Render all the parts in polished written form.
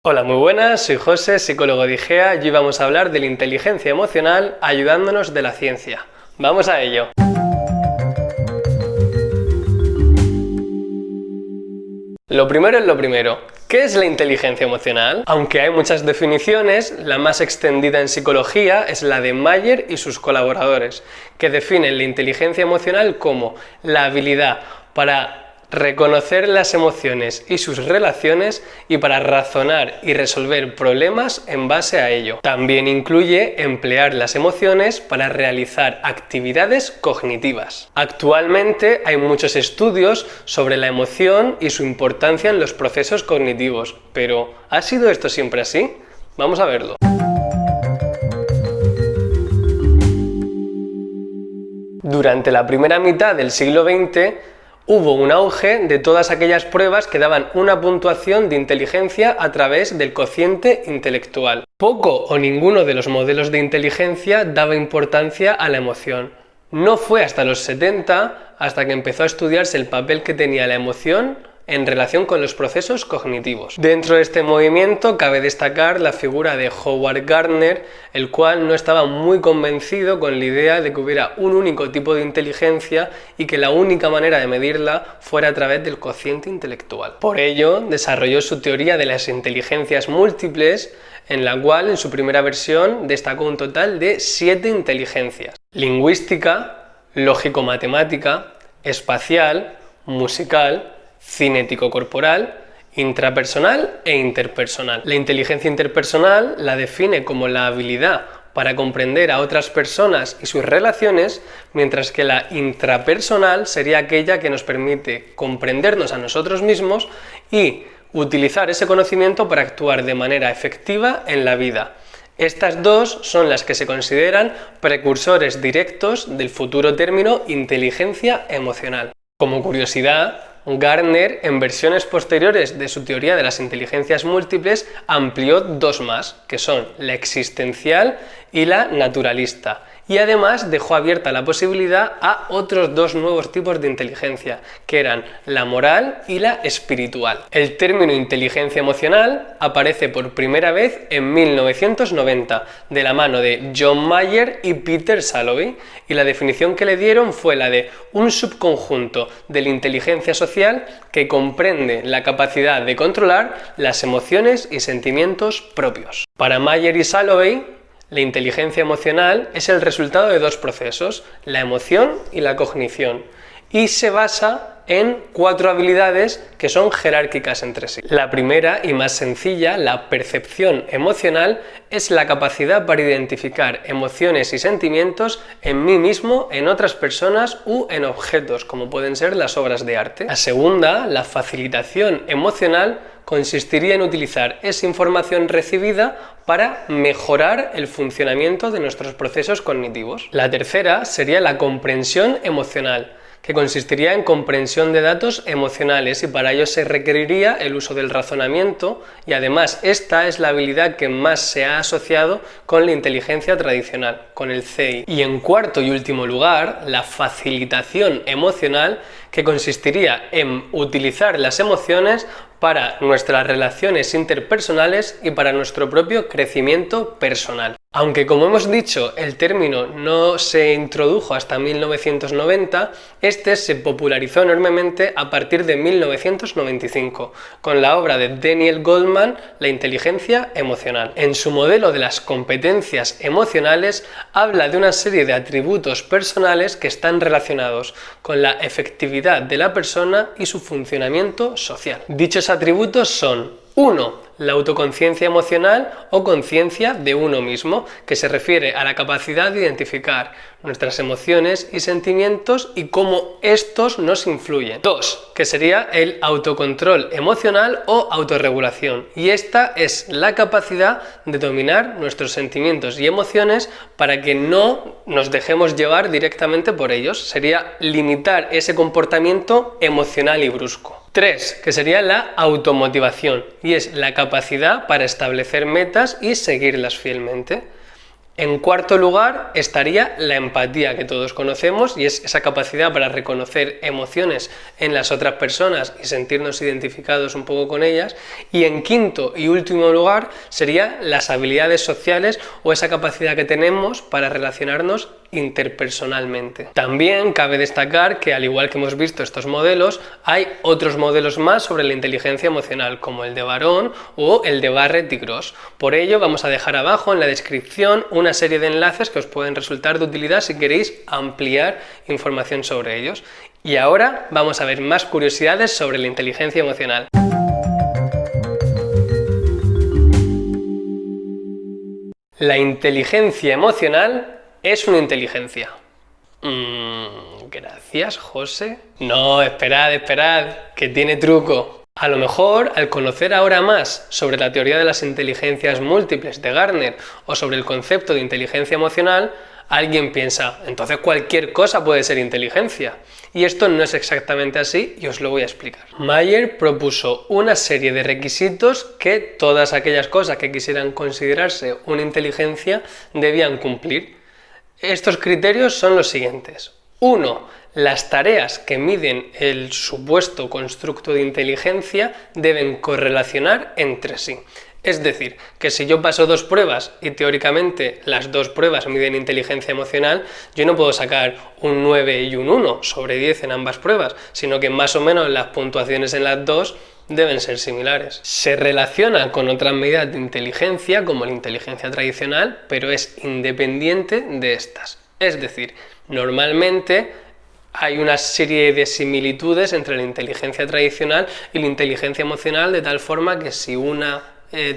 Hola, muy buenas, soy José, psicólogo de IGEA, y hoy vamos a hablar de la inteligencia emocional ayudándonos de la ciencia. ¡Vamos a ello! Lo primero es lo primero. ¿Qué es la inteligencia emocional? Aunque hay muchas definiciones, la más extendida en psicología es la de Mayer y sus colaboradores, que definen la inteligencia emocional como la habilidad para reconocer las emociones y sus relaciones y para razonar y resolver problemas en base a ello. También incluye emplear las emociones para realizar actividades cognitivas. Actualmente hay muchos estudios sobre la emoción y su importancia en los procesos cognitivos, pero ¿ha sido esto siempre así? Vamos a verlo. Durante la primera mitad del siglo XX, hubo un auge de todas aquellas pruebas que daban una puntuación de inteligencia a través del cociente intelectual. Poco o ninguno de los modelos de inteligencia daba importancia a la emoción. No fue hasta los 70 hasta que empezó a estudiarse el papel que tenía la emoción en relación con los procesos cognitivos. Dentro de este movimiento cabe destacar la figura de Howard Gardner, el cual no estaba muy convencido con la idea de que hubiera un único tipo de inteligencia y que la única manera de medirla fuera a través del cociente intelectual. Por ello, desarrolló su teoría de las inteligencias múltiples, en la cual en su primera versión destacó un total de 7 inteligencias: lingüística, lógico-matemática, espacial, musical, cinético-corporal, intrapersonal e interpersonal. La inteligencia interpersonal la define como la habilidad para comprender a otras personas y sus relaciones, mientras que la intrapersonal sería aquella que nos permite comprendernos a nosotros mismos y utilizar ese conocimiento para actuar de manera efectiva en la vida. Estas dos son las que se consideran precursores directos del futuro término inteligencia emocional. Como curiosidad, Gardner, en versiones posteriores de su teoría de las inteligencias múltiples, amplió 2 más, que son la existencial y la naturalista, y además dejó abierta la posibilidad a otros 2 nuevos tipos de inteligencia, que eran la moral y la espiritual. El término inteligencia emocional aparece por primera vez en 1990, de la mano de John Mayer y Peter Salovey, y la definición que le dieron fue la de un subconjunto de la inteligencia social que comprende la capacidad de controlar las emociones y sentimientos propios. Para Mayer y Salovey, la inteligencia emocional es el resultado de 2 procesos, la emoción y la cognición, y se basa en 4 habilidades que son jerárquicas entre sí. La primera y más sencilla, la percepción emocional, es la capacidad para identificar emociones y sentimientos en mí mismo, en otras personas u en objetos, como pueden ser las obras de arte. La segunda, la facilitación emocional, consistiría en utilizar esa información recibida para mejorar el funcionamiento de nuestros procesos cognitivos. La tercera sería la comprensión emocional, que consistiría en comprensión de datos emocionales, y para ello se requeriría el uso del razonamiento, y además esta es la habilidad que más se ha asociado con la inteligencia tradicional, con el CI. Y en cuarto y último lugar, la facilitación emocional, que consistiría en utilizar las emociones para nuestras relaciones interpersonales y para nuestro propio crecimiento personal. Aunque, como hemos dicho, el término no se introdujo hasta 1990, este se popularizó enormemente a partir de 1995, con la obra de Daniel Goleman, La inteligencia emocional. En su modelo de las competencias emocionales, habla de una serie de atributos personales que están relacionados con la efectividad de la persona y su funcionamiento social. Dichos atributos son: 1. La autoconciencia emocional o conciencia de uno mismo, que se refiere a la capacidad de identificar nuestras emociones y sentimientos y cómo estos nos influyen. 2. Que sería el autocontrol emocional o autorregulación, y esta es la capacidad de dominar nuestros sentimientos y emociones para que no nos dejemos llevar directamente por ellos. Sería limitar ese comportamiento emocional y brusco. 3, que sería la automotivación, y es la capacidad para establecer metas y seguirlas fielmente. En cuarto lugar estaría la empatía, que todos conocemos, y es esa capacidad para reconocer emociones en las otras personas y sentirnos identificados un poco con ellas. Y en quinto y último lugar serían las habilidades sociales o esa capacidad que tenemos para relacionarnos interpersonalmente. También cabe destacar que, al igual que hemos visto estos modelos, hay otros modelos más sobre la inteligencia emocional, como el de Barón o el de Barrett y Gross. Por ello, vamos a dejar abajo en la descripción una serie de enlaces que os pueden resultar de utilidad si queréis ampliar información sobre ellos. Y ahora vamos a ver más curiosidades sobre la inteligencia emocional. La inteligencia emocional es una inteligencia. Gracias, José. No, esperad, que tiene truco. A lo mejor, al conocer ahora más sobre la teoría de las inteligencias múltiples de Gardner o sobre el concepto de inteligencia emocional, alguien piensa, entonces cualquier cosa puede ser inteligencia. Y esto no es exactamente así y os lo voy a explicar. Mayer propuso una serie de requisitos que todas aquellas cosas que quisieran considerarse una inteligencia debían cumplir. Estos criterios son los siguientes. 1. Las tareas que miden el supuesto constructo de inteligencia deben correlacionar entre sí. Es decir, que si yo paso dos pruebas y teóricamente las dos pruebas miden inteligencia emocional, yo no puedo sacar un 9 y un 1 sobre 10 en ambas pruebas, sino que más o menos las puntuaciones en las dos deben ser similares. Se relaciona con otras medidas de inteligencia, como la inteligencia tradicional, pero es independiente de estas. Es decir, normalmente hay una serie de similitudes entre la inteligencia tradicional y la inteligencia emocional, de tal forma que si una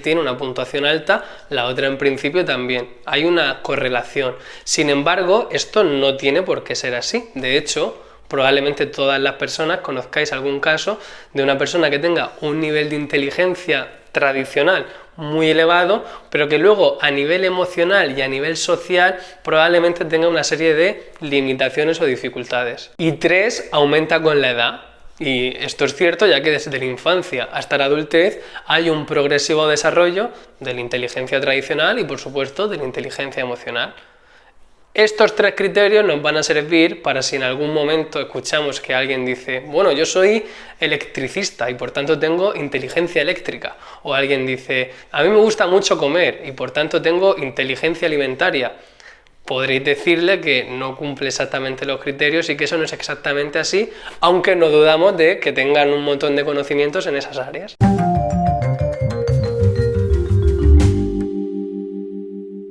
tiene una puntuación alta, la otra en principio también. Hay una correlación. Sin embargo, esto no tiene por qué ser así. De hecho, probablemente todas las personas conozcáis algún caso de una persona que tenga un nivel de inteligencia tradicional muy elevado, pero que luego a nivel emocional y a nivel social probablemente tenga una serie de limitaciones o dificultades. Y 3, aumenta con la edad. Y esto es cierto, ya que desde la infancia hasta la adultez hay un progresivo desarrollo de la inteligencia tradicional y, por supuesto, de la inteligencia emocional. Estos 3 criterios nos van a servir para si en algún momento escuchamos que alguien dice, bueno, yo soy electricista y por tanto tengo inteligencia eléctrica. O alguien dice, a mí me gusta mucho comer y por tanto tengo inteligencia alimentaria. Podréis decirle que no cumple exactamente los criterios y que eso no es exactamente así, aunque no dudamos de que tengan un montón de conocimientos en esas áreas.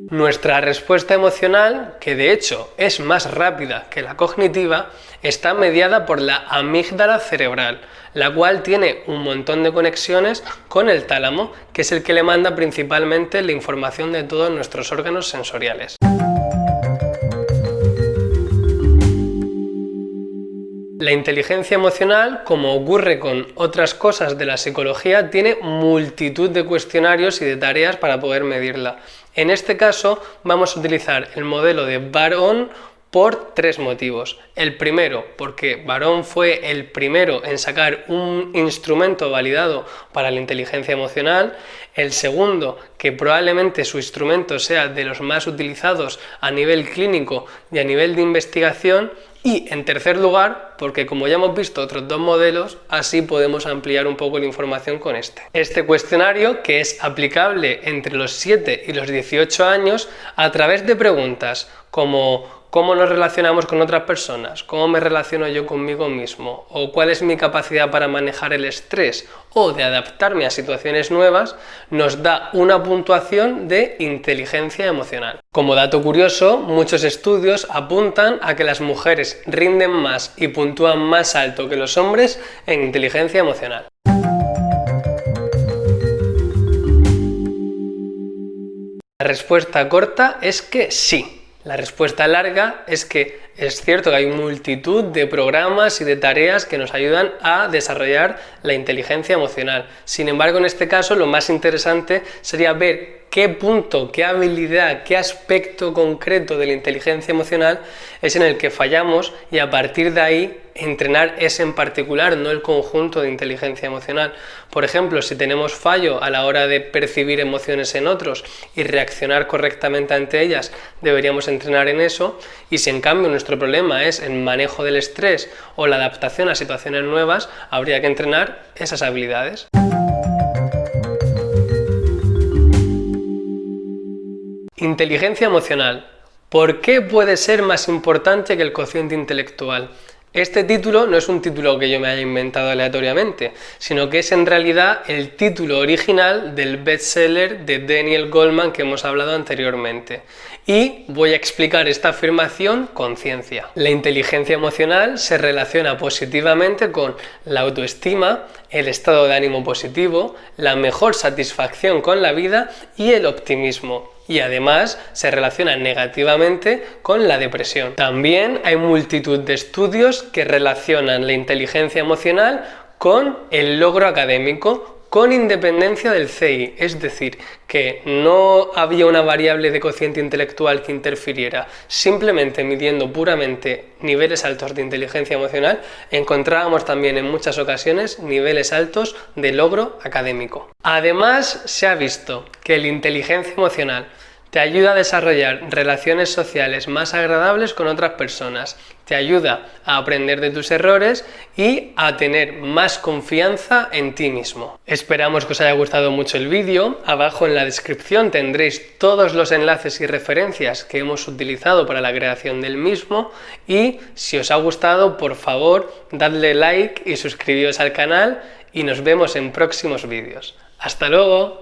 Nuestra respuesta emocional, que de hecho es más rápida que la cognitiva, está mediada por la amígdala cerebral, la cual tiene un montón de conexiones con el tálamo, que es el que le manda principalmente la información de todos nuestros órganos sensoriales. La inteligencia emocional, como ocurre con otras cosas de la psicología, tiene multitud de cuestionarios y de tareas para poder medirla. En este caso vamos a utilizar el modelo de Barón por 3 motivos. El primero, porque Barón fue el primero en sacar un instrumento validado para la inteligencia emocional. El segundo, que probablemente su instrumento sea de los más utilizados a nivel clínico y a nivel de investigación. Y en tercer lugar, porque como ya hemos visto otros 2 modelos, así podemos ampliar un poco la información con este. Este cuestionario, que es aplicable entre los 7 y los 18 años, a través de preguntas como ¿cómo nos relacionamos con otras personas? ¿Cómo me relaciono yo conmigo mismo? ¿O cuál es mi capacidad para manejar el estrés? O de adaptarme a situaciones nuevas, nos da una puntuación de inteligencia emocional. Como dato curioso, muchos estudios apuntan a que las mujeres rinden más y puntúan más alto que los hombres en inteligencia emocional. La respuesta corta es que sí. La respuesta larga es que es cierto que hay multitud de programas y de tareas que nos ayudan a desarrollar la inteligencia emocional. Sin embargo, en este caso, lo más interesante sería ver qué punto, qué habilidad, qué aspecto concreto de la inteligencia emocional es en el que fallamos y a partir de ahí entrenar ese en particular, no el conjunto de inteligencia emocional. Por ejemplo, si tenemos fallo a la hora de percibir emociones en otros y reaccionar correctamente ante ellas, deberíamos entrenar en eso, y si en cambio nuestro problema es el manejo del estrés o la adaptación a situaciones nuevas, habría que entrenar esas habilidades. Inteligencia emocional. ¿Por qué puede ser más importante que el cociente intelectual? Este título no es un título que yo me haya inventado aleatoriamente, sino que es en realidad el título original del bestseller de Daniel Goleman que hemos hablado anteriormente. Y voy a explicar esta afirmación con ciencia. La inteligencia emocional se relaciona positivamente con la autoestima, el estado de ánimo positivo, la mejor satisfacción con la vida y el optimismo. Y además se relaciona negativamente con la depresión. También hay multitud de estudios que relacionan la inteligencia emocional con el logro académico, con independencia del CI, es decir, que no había una variable de cociente intelectual que interfiriera, simplemente midiendo puramente niveles altos de inteligencia emocional, encontrábamos también en muchas ocasiones niveles altos de logro académico. Además, se ha visto que la inteligencia emocional te ayuda a desarrollar relaciones sociales más agradables con otras personas, te ayuda a aprender de tus errores y a tener más confianza en ti mismo. Esperamos que os haya gustado mucho el vídeo. Abajo en la descripción tendréis todos los enlaces y referencias que hemos utilizado para la creación del mismo, y si os ha gustado, por favor, dadle like y suscribíos al canal y nos vemos en próximos vídeos. ¡Hasta luego!